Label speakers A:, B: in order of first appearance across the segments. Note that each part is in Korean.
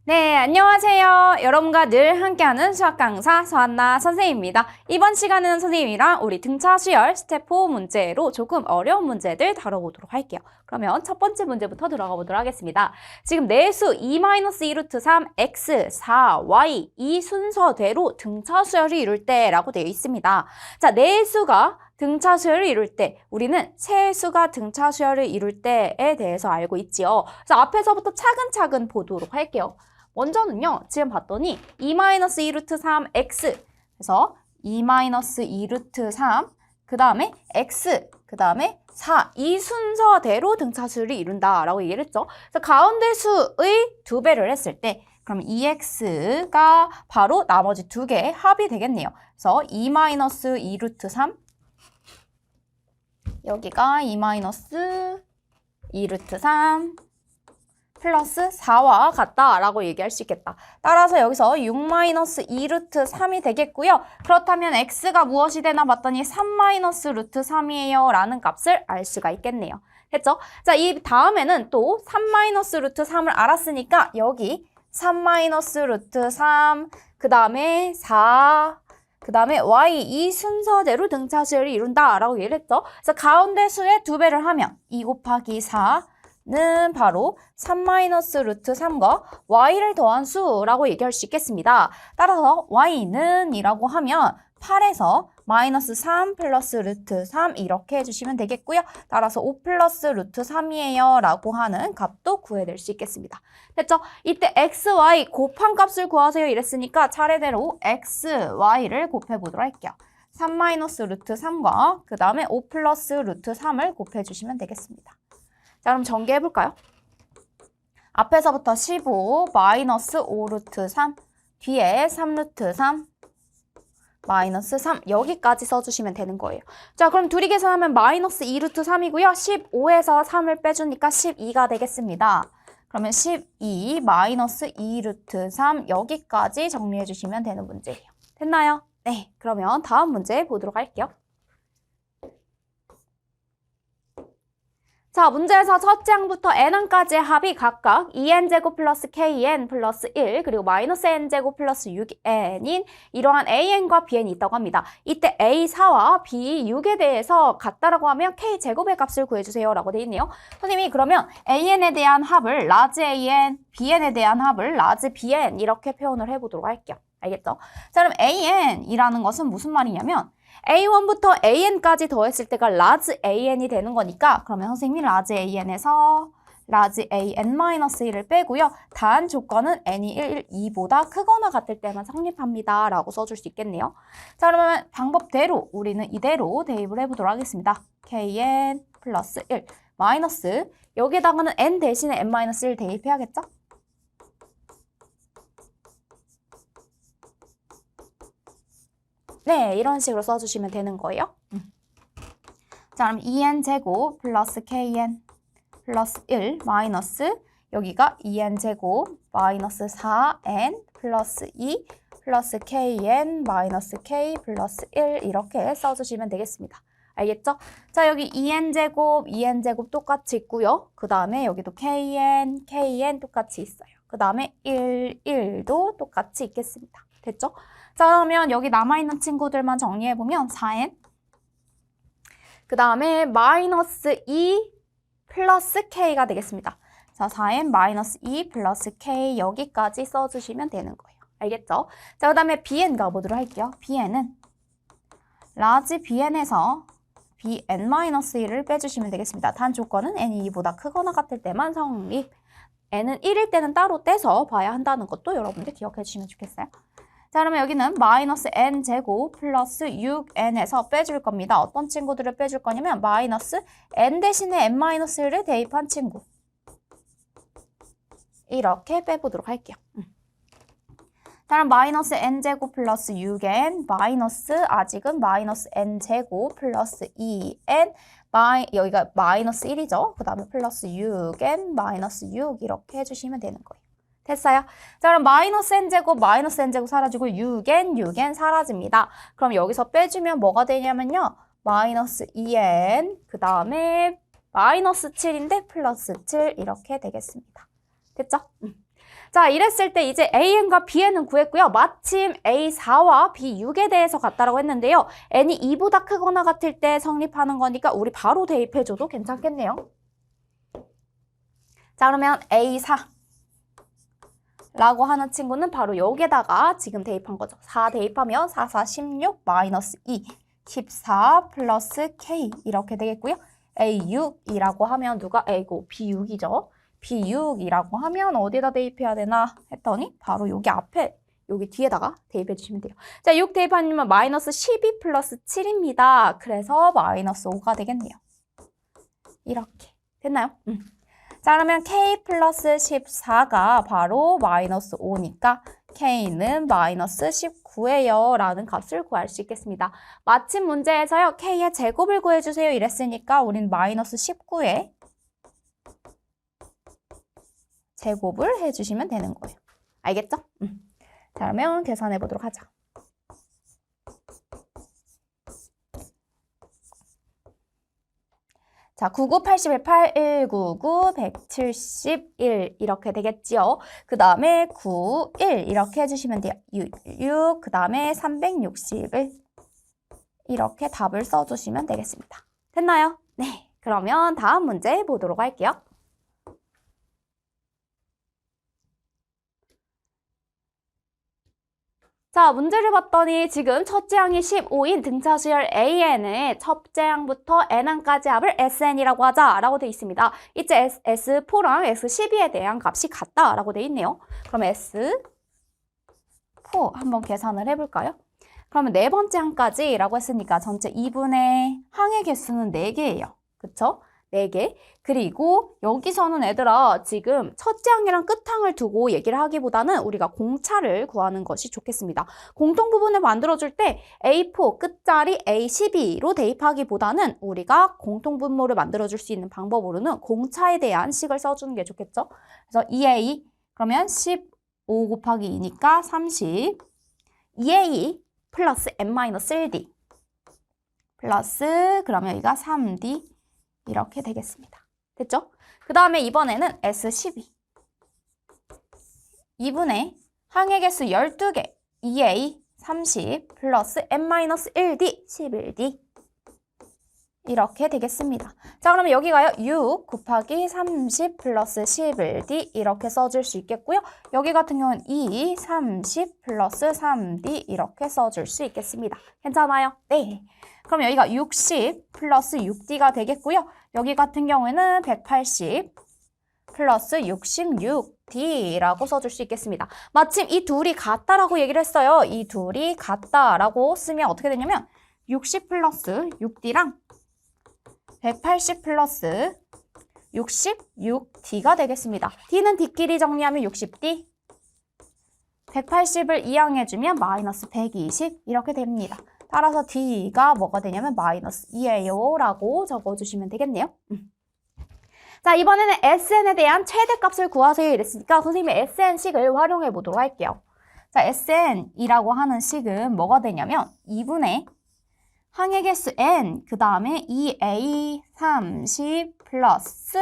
A: 네, 안녕하세요. 여러분과 늘 함께하는 수학 강사 서한나 선생님입니다. 이번 시간은 선생님이랑 우리 등차 수열 스텝 4 문제로 조금 어려운 문제들 다뤄보도록 할게요. 그러면 첫 번째 문제부터 들어가 보도록 하겠습니다. 지금 내수 2-2 루트 3, x, 4, y 이 순서대로 등차 수열을 이룰 때라고 되어 있습니다. 자, 내수가 등차 수열을 이룰 때 우리는 세수가 등차 수열을 이룰 때에 대해서 알고 있지요. 그래서 앞에서부터 차근차근 보도록 할게요. 먼저는요, 지금 봤더니 2-2 루트 3x 그래서 2-2 루트 3, 그 다음에 x, 그 다음에 4 이 순서대로 등차수를 이룬다라고 얘기를 했죠. 그래서 가운데 수의 2배를 했을 때 그럼 2x가 바로 나머지 2개의 합이 되겠네요. 그래서 2-2 루트 3 여기가 2-2 루트 3 플러스 4와 같다라고 얘기할 수 있겠다. 따라서 여기서 6-2 루트 3이 되겠고요. 그렇다면 x가 무엇이 되나 봤더니 3- 루트 3이에요 라는 값을 알 수가 있겠네요. 됐죠? 자, 이 다음에는 또 3- 루트 3을 알았으니까 여기 3- 루트 3, 그 다음에 4, 그 다음에 y 이 순서대로 등차수열을 이룬다라고 얘기를 했죠. 그래서 가운데 수의 2배를 하면 2 곱하기 4 는 바로 3- 루트 3과 y를 더한 수라고 얘기할 수 있겠습니다. 따라서 y는 이라고 하면 8에서 마이너스 3 플러스 루트 3 이렇게 해주시면 되겠고요. 따라서 5 플러스 루트 3이에요 라고 하는 값도 구해낼 수 있겠습니다. 됐죠? 이때 x, y 곱한 값을 구하세요 이랬으니까 차례대로 x, y를 곱해보도록 할게요. 3- 루트 3과 그 다음에 5 플러스 루트 3을 곱해주시면 되겠습니다. 자, 그럼 전개해볼까요? 앞에서부터 15 마이너스 5 루트 3 뒤에 3 루트 3 마이너스 3 여기까지 써주시면 되는 거예요. 자, 그럼 둘이 계산하면 마이너스 2 루트 3이고요. 15에서 3을 빼주니까 12가 되겠습니다. 그러면 12 마이너스 2 루트 3 여기까지 정리해 주시면 되는 문제예요. 됐나요? 네, 그러면 다음 문제 보도록 할게요. 자, 문제에서 첫째 항부터 n항까지의 합이 각각 2n제곱 플러스 kn 플러스 1 그리고 마이너스 n제곱 플러스 6n인 이러한 an과 bn이 있다고 합니다. 이때 a4와 b6에 대해서 같다라고 하면 k제곱의 값을 구해주세요 라고 되어 있네요. 선생님이 그러면 an에 대한 합을 large an, bn에 대한 합을 large bn 이렇게 표현을 해보도록 할게요. 알겠죠? 자, 그럼 an이라는 것은 무슨 말이냐면 A1부터 AN까지 더했을 때가 large AN이 되는 거니까 그러면 선생님이 large AN에서 large AN-1을 빼고요. 단 조건은 n이 1, 2보다 크거나 같을 때만 성립합니다. 라고 써줄 수 있겠네요. 자, 그러면 방법대로 우리는 이대로 대입을 해보도록 하겠습니다. KN 플러스 1 마이너스 여기에다가는 n 대신에 n-1 대입해야겠죠? 네, 이런 식으로 써주시면 되는 거예요. 자, 그럼 2n제곱 플러스 kn 플러스 1 마이너스 여기가 2n제곱 마이너스 4n 플러스 2 플러스 kn 마이너스 k 플러스 1 이렇게 써주시면 되겠습니다. 알겠죠? 자, 여기 2n제곱 똑같이 있고요. 그 다음에 여기도 kn 똑같이 있어요. 그 다음에 1도 똑같이 있겠습니다. 됐죠? 자, 그러면 여기 남아있는 친구들만 정리해보면 4n 그 다음에 마이너스 2 플러스 k가 되겠습니다. 자, 4n 마이너스 2 플러스 k 여기까지 써주시면 되는 거예요. 알겠죠? 자, 그 다음에 bn 가보도록 할게요. bn은 large bn에서 bn-1을 빼주시면 되겠습니다. 단 조건은 n이 2보다 크거나 같을 때만 성립. n은 1일 때는 따로 떼서 봐야 한다는 것도 여러분들 기억해 주시면 좋겠어요. 자, 그러면 여기는 마이너스 n제곱 플러스 6n에서 빼줄 겁니다. 어떤 친구들을 빼줄 거냐면 마이너스 n 대신에 n-1을 대입한 친구. 이렇게 빼보도록 할게요. 자, 그럼 마이너스 n제곱 플러스 6n 마이너스 아직은 마이너스 n제곱 플러스 2n 여기가 마이너스 1이죠. 그 다음에 플러스 6n 마이너스 6 이렇게 해주시면 되는 거예요. 됐어요? 자, 그럼 마이너스 n제곱 사라지고 6n 사라집니다. 그럼 여기서 빼주면 뭐가 되냐면요. 마이너스 2n 그 다음에 마이너스 7인데 플러스 7 이렇게 되겠습니다. 됐죠? 자, 이랬을 때 이제 AN과 BN은 구했고요. 마침 A4와 B6에 대해서 같다라고 했는데요. N이 2보다 크거나 같을 때 성립하는 거니까 우리 바로 대입해줘도 괜찮겠네요. 자, 그러면 A4 라고 하는 친구는 바로 여기에다가 지금 대입한 거죠. 4 대입하면 4, 4, 16 마이너스 2, 14 플러스 K 이렇게 되겠고요. A6이라고 하면 누가 A고 B6이죠. B6이라고 하면 어디다 대입해야 되나 했더니 바로 여기 앞에 여기 뒤에다가 대입해 주시면 돼요. 자, 6 대입하면 마이너스 12 플러스 7입니다. 그래서 마이너스 5가 되겠네요. 이렇게 됐나요? 자, 그러면 K 플러스 14가 바로 마이너스 5니까 K는 마이너스 19예요 라는 값을 구할 수 있겠습니다. 마침 문제에서요. K의 제곱을 구해주세요 이랬으니까 우린 마이너스 19의 제곱을 해주시면 되는 거예요. 알겠죠? 자, 그러면 계산해 보도록 하자. 자, 99, 81, 8199, 171 이렇게 되겠지요. 그 다음에 91 이렇게 해주시면 돼요. 66, 그 다음에 361 이렇게 답을 써주시면 되겠습니다. 됐나요? 네, 그러면 다음 문제 보도록 할게요. 자, 문제를 봤더니 지금 첫째 항이 15인 등차수열 AN의 첫째 항부터 N항까지 합을 SN이라고 하자라고 돼 있습니다. 이제 S4랑 S12에 대한 값이 같다라고 돼 있네요. 그럼 S4 한번 계산을 해볼까요? 그러면 네 번째 항까지라고 했으니까 전체 2분의 항의 개수는 4개예요. 그쵸? 4개. 그리고 여기서는 얘들아 지금 첫째 항이랑 끝항을 두고 얘기를 하기보다는 우리가 공차를 구하는 것이 좋겠습니다. 공통부분을 만들어줄 때 A4 끝자리 A12로 대입하기보다는 우리가 공통분모를 만들어줄 수 있는 방법으로는 공차에 대한 식을 써주는 게 좋겠죠. 그래서 2A 그러면 15 곱하기 2니까 30 2A 플러스 n-1D 플러스 그러면 여기가 3D 이렇게 되겠습니다. 됐죠? 그 다음에 이번에는 S12 2분의 항의 개수 12개 2A 30 플러스 n-1D 11D 이렇게 되겠습니다. 자, 그러면 여기가요 6 곱하기 30 플러스 11D 이렇게 써줄 수 있겠고요. 여기 같은 경우는 2 30 플러스 3D 이렇게 써줄 수 있겠습니다. 괜찮아요? 네. 그럼 여기가 60 플러스 6D가 되겠고요. 여기 같은 경우에는 180 플러스 66D라고 써줄 수 있겠습니다. 마침 이 둘이 같다라고 얘기를 했어요. 이 둘이 같다라고 쓰면 어떻게 되냐면 60 플러스 6D랑 180 플러스 66D가 되겠습니다. D는 D끼리 정리하면 60D 180을 이항해주면 마이너스 120 이렇게 됩니다. 따라서 D가 뭐가 되냐면 마이너스 2예요 라고 적어주시면 되겠네요. 자, 이번에는 SN에 대한 최대값을 구하세요 이랬으니까 선생님이 SN식을 활용해 보도록 할게요. 자, SN이라고 하는 식은 뭐가 되냐면 2분의 항의 개수 n 그 다음에 2a 30 플러스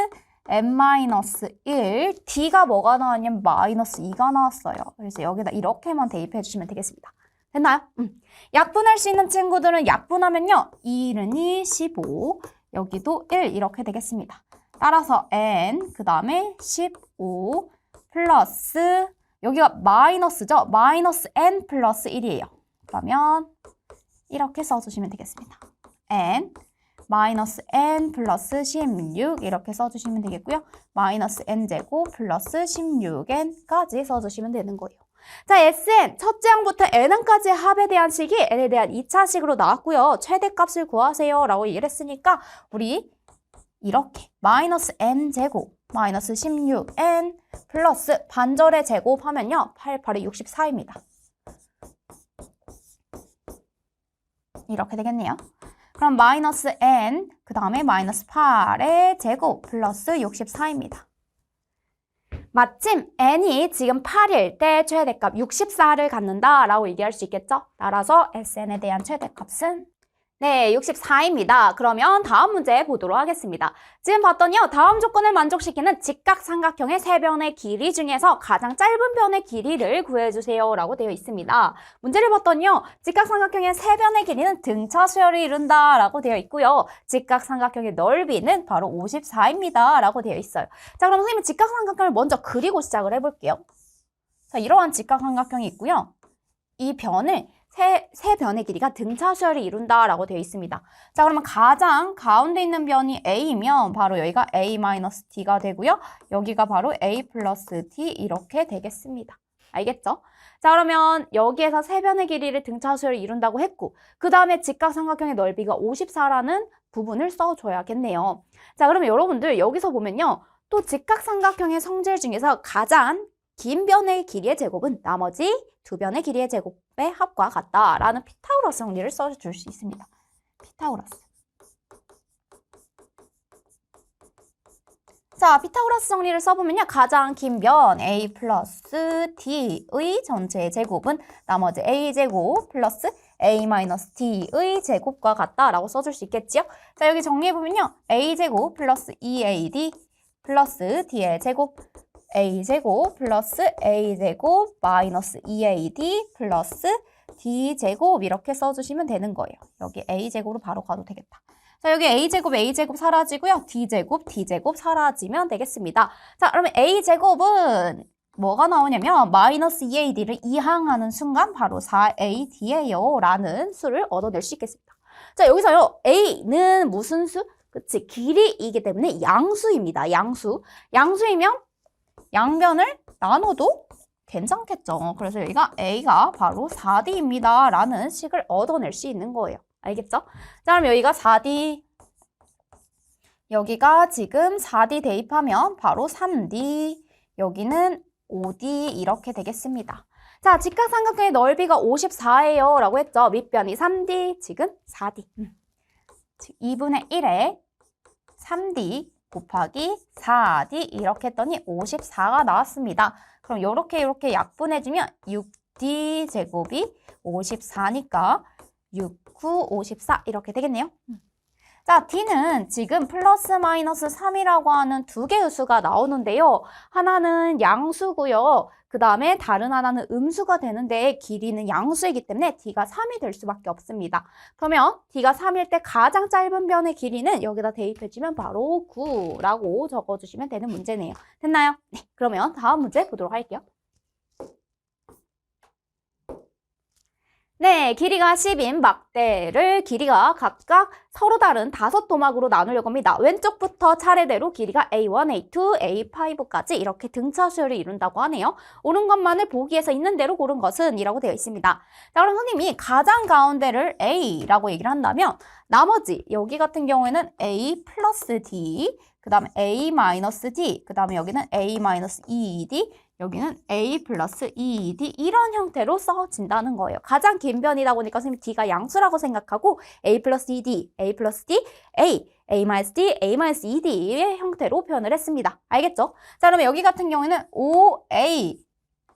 A: n-1 d가 뭐가 나왔냐면 마이너스 2가 나왔어요. 그래서 여기다 이렇게만 대입해 주시면 되겠습니다. 됐나요? 약분할 수 있는 친구들은 약분하면요 2는 2, 15 여기도 1 이렇게 되겠습니다. 따라서 n 그 다음에 15 플러스 여기가 마이너스죠? 마이너스 n 플러스 1이에요. 그러면 이렇게 써주시면 되겠습니다. n 마이너스 n 플러스 16 이렇게 써주시면 되겠고요. 마이너스 n제곱 플러스 16n까지 써주시면 되는 거예요. 자, SN 첫째 항부터 n항까지의 합에 대한 식이 n에 대한 2차식으로 나왔고요. 최대값을 구하세요 라고 얘기를 했으니까 우리 이렇게 마이너스 n제곱 마이너스 16n 플러스 반절의 제곱 하면요 88이 64입니다. 이렇게 되겠네요. 그럼 마이너스 n 그 다음에 마이너스 8의 제곱 플러스 64입니다. 마침 n이 지금 8일 때 최대값 64를 갖는다 라고 얘기할 수 있겠죠? 따라서 SN에 대한 최대값은 네, 64입니다. 그러면 다음 문제 보도록 하겠습니다. 지금 봤더니요, 다음 조건을 만족시키는 직각삼각형의 세 변의 길이 중에서 가장 짧은 변의 길이를 구해주세요 라고 되어 있습니다. 문제를 봤더니요, 직각삼각형의 세 변의 길이는 등차 수열을 이룬다 라고 되어 있고요. 직각삼각형의 넓이는 바로 54입니다 라고 되어 있어요. 자, 그럼 선생님은 직각삼각형을 먼저 그리고 시작을 해볼게요. 자, 이러한 직각삼각형이 있고요. 이 변을 세 변의 길이가 등차 수열을 이룬다라고 되어 있습니다. 자, 그러면 가장 가운데 있는 변이 A면 바로 여기가 A-D가 되고요. 여기가 바로 A 플러스 D 이렇게 되겠습니다. 알겠죠? 자, 그러면 여기에서 세 변의 길이를 등차 수열을 이룬다고 했고 그 다음에 직각삼각형의 넓이가 54라는 부분을 써줘야겠네요. 자, 그러면 여러분들 여기서 보면요. 또 직각삼각형의 성질 중에서 가장 긴 변의 길이의 제곱은 나머지 두 변의 길이의 제곱의 합과 같다라는 피타고라스 정리를 써줄 수 있습니다. 피타고라스. 자, 피타고라스 정리를 써보면요. 가장 긴 변 A 플러스 T의 전체의 제곱은 나머지 A제곱 플러스 A 마이너스 T의 제곱과 같다라고 써줄 수 있겠지요. 자, 여기 정리해보면요. A제곱 플러스 2AD 플러스 D의 제곱 A제곱 플러스 A제곱 마이너스 2AD 플러스 D제곱 이렇게 써주시면 되는 거예요. 여기 A제곱으로 바로 가도 되겠다. 자, 여기 A제곱 사라지고요. D제곱 사라지면 되겠습니다. 자, 그러면 A제곱은 뭐가 나오냐면 마이너스 2AD를 이항하는 순간 바로 4AD예요 라는 수를 얻어낼 수 있겠습니다. 자, 여기서요. A는 무슨 수? 그치, 길이이기 때문에 양수입니다. 양수이면 양변을 나눠도 괜찮겠죠. 그래서 여기가 A가 바로 4D입니다. 라는 식을 얻어낼 수 있는 거예요. 알겠죠? 자, 그럼 여기가 4D, 여기가 지금 4D 대입하면 바로 3D, 여기는 5D 이렇게 되겠습니다. 자, 직각삼각형의 넓이가 54예요. 라고 했죠. 밑변이 3D, 지금 4D. 2분의 1에 3D 곱하기 4D 이렇게 했더니 54가 나왔습니다. 그럼 이렇게 약분해주면 6D 제곱이 54니까 6, 9, 54 이렇게 되겠네요. 자, D는 지금 플러스 마이너스 3이라고 하는 두 개의 수가 나오는데요. 하나는 양수고요. 그 다음에 다른 하나는 음수가 되는데 길이는 양수이기 때문에 D가 3이 될 수밖에 없습니다. 그러면 D가 3일 때 가장 짧은 변의 길이는 여기다 대입해주면 바로 9라고 적어주시면 되는 문제네요. 됐나요? 네, 그러면 다음 문제 보도록 할게요. 네, 길이가 10인 막대를 길이가 각각 서로 다른 5토막으로 나누려고 합니다. 왼쪽부터 차례대로 길이가 A1, A2, A5까지 이렇게 등차 수열을 이룬다고 하네요. 옳은 것만을 보기에서 있는 대로 고른 것은 이라고 되어 있습니다. 자, 그럼 선생님이 가장 가운데를 A라고 얘기를 한다면 나머지 여기 같은 경우에는 A 플러스 D, 그 다음에 A 마이너스 D, 그 다음에 여기는 A 마이너스 2D, 여기는 A 플러스 2D 이런 형태로 써진다는 거예요. 가장 긴 변이다 보니까 선생님 D가 양수라고 생각하고 A 플러스 2D, A 플러스 D, A 마이너스 D, A 마이너스 2D의 형태로 표현을 했습니다. 알겠죠? 자, 그러면 여기 같은 경우에는 OA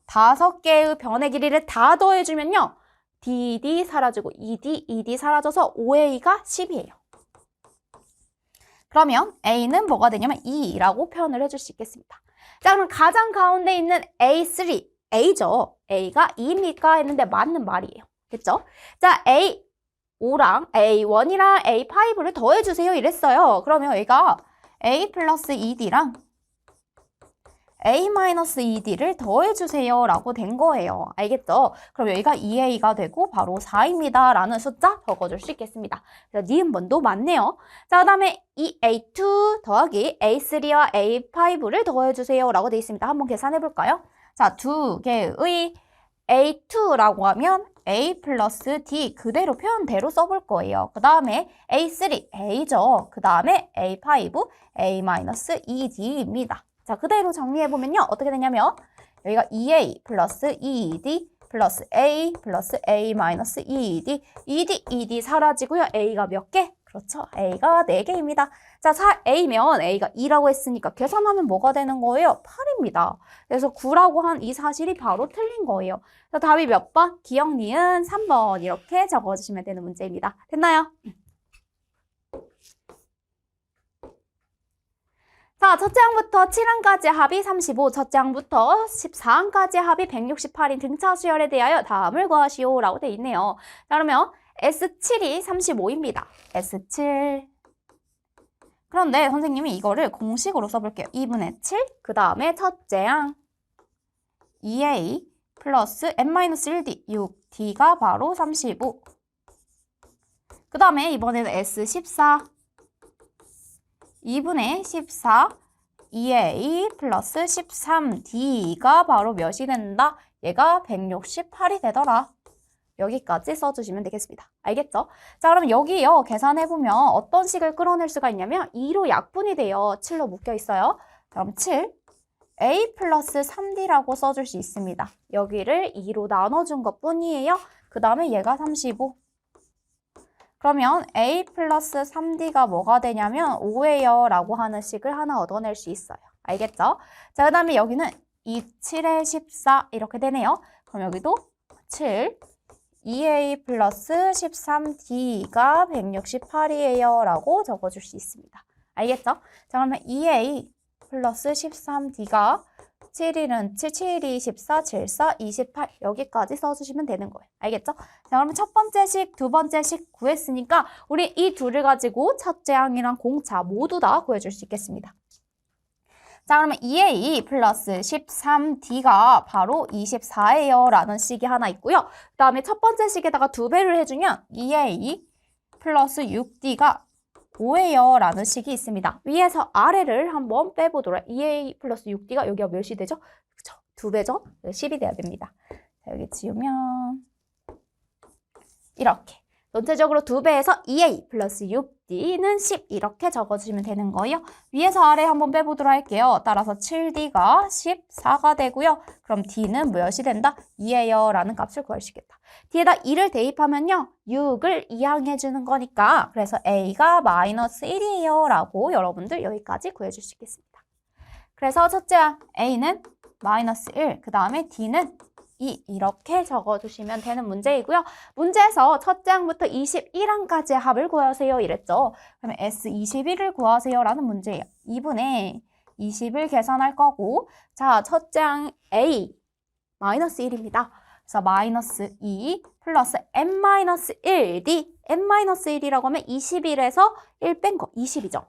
A: 5개의 변의 길이를 다 더해주면요. DD 사라지고 ED 사라져서 OA가 10이에요. 그러면 A는 뭐가 되냐면 2라고 표현을 해줄 수 있겠습니다. 자, 그럼 가장 가운데 있는 A3, A죠. A가 2입니까? 했는데 맞는 말이에요. 됐죠? 자, A5랑 A1이랑 A5를 더해주세요. 이랬어요. 그러면 여기가 A 플러스 2D랑 A-2D를 더해주세요 라고 된 거예요. 알겠죠? 그럼 여기가 2A가 되고 바로 4입니다 라는 숫자 적어줄 수 있겠습니다. 그래서 니은번도 맞네요. 자, 그 다음에 이 A2 더하기 A3와 A5를 더해주세요 라고 되어 있습니다. 한번 계산해 볼까요? 자, 두 개의 A2라고 하면 A 플러스 D 그대로 표현대로 써볼 거예요. 그 다음에 A3, A죠. 그 다음에 A5, A-2D입니다. 자, 그대로 정리해보면요. 어떻게 되냐면 여기가 2A 플러스 2D 플러스 A 플러스 A 마이너스 2D 2D 사라지고요. A가 몇 개? 그렇죠. A가 4개입니다. 자, A면 A가 2라고 했으니까 계산하면 뭐가 되는 거예요? 8입니다. 그래서 9라고 한 이 사실이 바로 틀린 거예요. 자, 답이 몇 번? 기억, 니은 3번 이렇게 적어주시면 되는 문제입니다. 됐나요? 자, 첫째 항부터 7항까지 합이 35, 첫째 항부터 14항까지 합이 168인 등차 수열에 대하여 다음을 구하시오 라고 돼 있네요. 자, 그러면 S7이 35입니다. S7. 그런데 선생님이 이거를 공식으로 써볼게요. 2분의 7, 그 다음에 첫째 항 2A 플러스 n-1D, 6D가 바로 35. 그 다음에 이번에는 S14. 2분의 14, 2A 플러스 13D가 바로 몇이 된다? 얘가 168이 되더라. 여기까지 써주시면 되겠습니다. 알겠죠? 자, 그럼 여기요. 계산해보면 어떤 식을 끌어낼 수가 있냐면 2로 약분이 돼요. 7로 묶여 있어요. 그럼 7, A 플러스 3D라고 써줄 수 있습니다. 여기를 2로 나눠준 것 뿐이에요. 그 다음에 얘가 35. 그러면 A 플러스 3D가 뭐가 되냐면 5예요 라고 하는 식을 하나 얻어낼 수 있어요. 알겠죠? 자, 그 다음에 여기는 2, 7에 14 이렇게 되네요. 그럼 여기도 7, 2A 플러스 13D가 168이에요 라고 적어줄 수 있습니다. 알겠죠? 자, 그러면 2A 플러스 13D가 7일은 7, 7이 14, 7, 4, 28 여기까지 써주시면 되는 거예요. 알겠죠? 자, 그러면 첫 번째 식, 두 번째 식 구했으니까 우리 이 둘을 가지고 첫째 항이랑 공차 모두 다 구해줄 수 있겠습니다. 자, 그러면 2A 플러스 13D가 바로 24예요 라는 식이 하나 있고요. 그 다음에 첫 번째 식에다가 2배를 해주면 2A 플러스 6D가 5예요 라는 식이 있습니다. 위에서 아래를 한번 빼보도록 2A 플러스 6D가 여기가 몇이 되죠? 그쵸? 2배죠? 10이 돼야 됩니다. 자, 여기 지우면 이렇게 전체적으로 2배에서 2A 플러스 6D는 10 이렇게 적어주시면 되는 거예요. 위에서 아래 한번 빼보도록 할게요. 따라서 7D가 14가 되고요. 그럼 D는 몇이 된다? 2예요 라는 값을 구할 수 있겠다. 뒤에다 2를 대입하면요. 6을 이항해주는 거니까 그래서 A가 마이너스 1이에요 라고 여러분들 여기까지 구해줄 수 있겠습니다. 그래서 첫째 항 A는 마이너스 1, 그 다음에 D는 2 이렇게 적어주시면 되는 문제이고요. 문제에서 첫째 항부터 21항까지의 합을 구하세요 이랬죠. 그러면 S21을 구하세요 라는 문제예요. 2분의 20을 계산할 거고 자, 첫째 항 A 마이너스 1입니다. 그래서 마이너스 2 플러스 n-1D n-1이라고 하면 21에서 1 뺀 거 20이죠.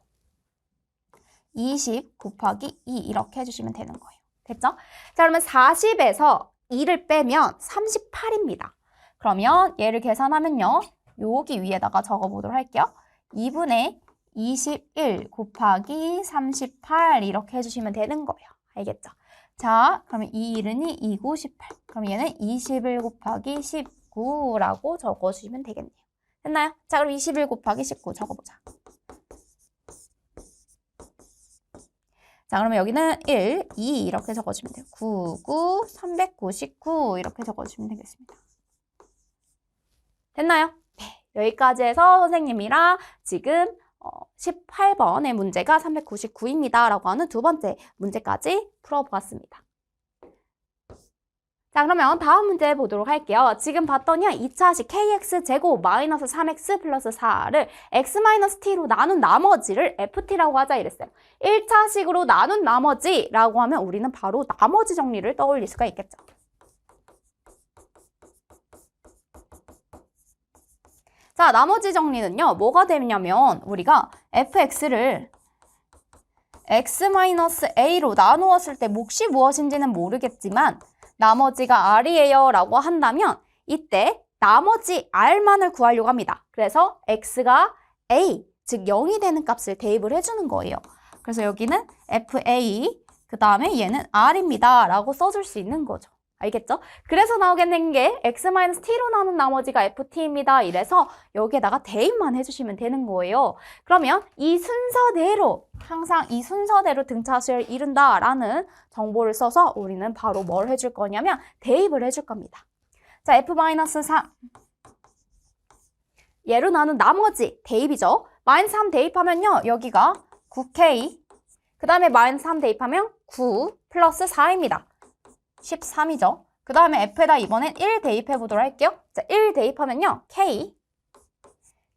A: 20 곱하기 2 이렇게 해주시면 되는 거예요. 됐죠? 자, 그러면 40에서 2를 빼면 38입니다. 그러면 얘를 계산하면요. 여기 위에다가 적어보도록 할게요. 2분의 21 곱하기 38 이렇게 해주시면 되는 거예요. 알겠죠? 자, 그러면 이 1은 2고 18. 그럼 얘는 21 곱하기 19라고 적어주시면 되겠네요. 됐나요? 자, 그럼 21 곱하기 19 적어보자. 자, 그러면 여기는 1, 2 이렇게 적어주면 돼요. 9, 9, 399 이렇게 적어주시면 되겠습니다. 됐나요? 네, 여기까지 해서 선생님이랑 지금 18번의 문제가 399입니다. 라고 하는 두 번째 문제까지 풀어보았습니다. 자, 그러면 다음 문제 보도록 할게요. 지금 봤더니 2차식 kx제곱 마이너스 3x 플러스 4를 x-t로 나눈 나머지를 ft라고 하자 이랬어요. 1차식으로 나눈 나머지라고 하면 우리는 바로 나머지 정리를 떠올릴 수가 있겠죠. 자, 나머지 정리는요. 뭐가 되냐면 우리가 fx를 x-a로 나누었을 때 몫이 무엇인지는 모르겠지만 나머지가 r이에요 라고 한다면 이때 나머지 r만을 구하려고 합니다. 그래서 x가 a, 즉 0이 되는 값을 대입을 해주는 거예요. 그래서 여기는 fa, 그 다음에 얘는 r입니다 라고 써줄 수 있는 거죠. 알겠죠? 그래서 나오겠는 게 x-t로 나눈 나머지가 ft입니다. 이래서 여기에다가 대입만 해주시면 되는 거예요. 그러면 이 순서대로 항상 이 순서대로 등차수열을 이룬다라는 정보를 써서 우리는 바로 뭘 해줄 거냐면 대입을 해줄 겁니다. 자, f-3 얘로 나눈 나머지 대입이죠. 마이너스 3 대입하면요. 여기가 9K. 그 다음에 마이너스 3 대입하면 9 플러스 4입니다. 13이죠. 그 다음에 F에다 이번엔 1 대입해 보도록 할게요. 자, 1 대입하면요. K.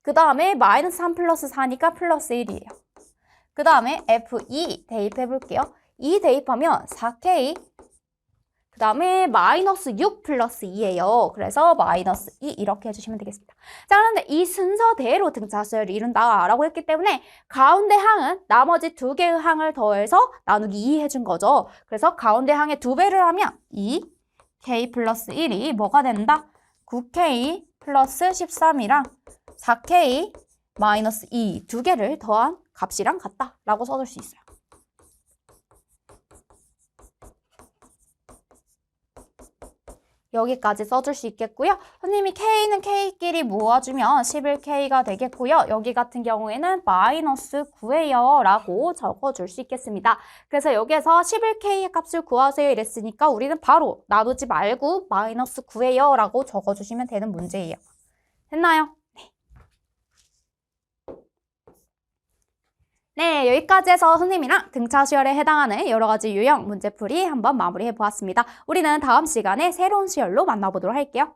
A: 그 다음에 마이너스 3 플러스 4니까 플러스 1이에요. 그 다음에 F2 대입해 볼게요. 2 대입하면 4K. 그 다음에 마이너스 6 플러스 2예요. 그래서 마이너스 2 이렇게 해주시면 되겠습니다. 자, 그런데 이 순서대로 등차수열을 이룬다라고 했기 때문에 가운데 항은 나머지 두 개의 항을 더해서 나누기 2 해준 거죠. 그래서 가운데 항의 2배를 하면 2K 플러스 1이 뭐가 된다? 9K 플러스 13이랑 4K 마이너스 2 두 개를 더한 값이랑 같다라고 써줄 수 있어요. 여기까지 써줄 수 있겠고요. 선생님이 K는 K끼리 모아주면 11K가 되겠고요. 여기 같은 경우에는 마이너스 9예요 라고 적어줄 수 있겠습니다. 그래서 여기에서 11K의 값을 구하세요 이랬으니까 우리는 바로 나누지 말고 마이너스 9예요 라고 적어주시면 되는 문제예요. 됐나요? 네, 여기까지 해서 선생님이랑 등차수열에 해당하는 여러 가지 유형 문제풀이 한번 마무리해 보았습니다. 우리는 다음 시간에 새로운 수열로 만나보도록 할게요.